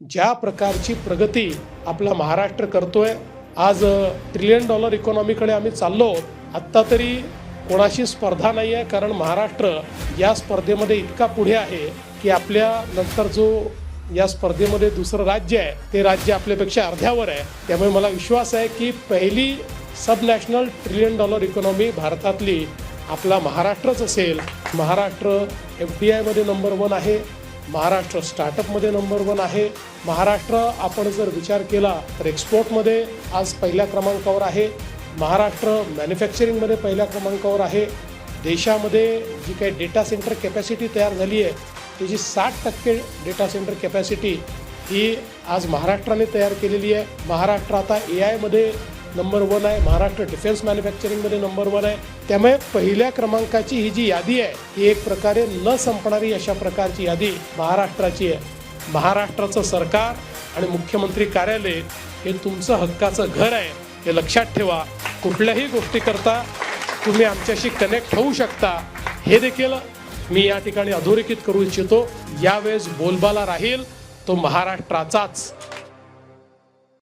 ज्या प्रकारची प्रगती आपला महाराष्ट्र करतोय, आज $1 ट्रिलियन इकॉनॉमीकडे आम्ही चाललो. आत्ता तरी कोणाशी स्पर्धा नाही आहे, कारण महाराष्ट्र या स्पर्धेमध्ये इतका पुढे आहे की आपल्या नंतर जो या स्पर्धेमध्ये दुसरं राज्य आहे ते राज्य आपल्यापेक्षा अर्ध्यावर आहे. त्यामुळे मला विश्वास आहे की पहिली सब नॅशनल $1 ट्रिलियन इकॉनॉमी भारतातली आपला महाराष्ट्रच असेल. महाराष्ट्र FDI मध्ये नंबर 1 आहे, महाराष्ट्र स्टार्टअपमध्ये नंबर 1 आहे. महाराष्ट्र आपण जर विचार केला तर एक्सपोर्टमध्ये आज पहिल्या क्रमांकावर आहे. महाराष्ट्र मॅन्युफॅक्चरिंगमध्ये पहिल्या क्रमांकावर आहे. देशामध्ये जी काही डेटा सेंटर कॅपॅसिटी तयार झाली आहे त्याची 60% डेटा सेंटर कॅपॅसिटी ही आज महाराष्ट्राने तयार केलेली आहे. महाराष्ट्र आता AI मध्ये नंबर 1 आहे. महाराष्ट्र डिफेन्स मॅन्युफॅक्चरिंगमध्ये नंबर 1 आहे. त्यामुळे पहिल्या क्रमांकाची ही जी यादी आहे ही एक प्रकारे न संपणारी अशा प्रकारची यादी महाराष्ट्राची आहे. महाराष्ट्राचं सरकार आणि मुख्यमंत्री कार्यालय हे तुमचं हक्काचं घर आहे, हे लक्षात ठेवा. कुठल्याही गोष्टीकरता तुम्ही आमच्याशी कनेक्ट होऊ शकता, हे देखील मी या ठिकाणी अधोरेखित करू इच्छितो. यावेळेस बोलबाला राहील तो महाराष्ट्राचाच.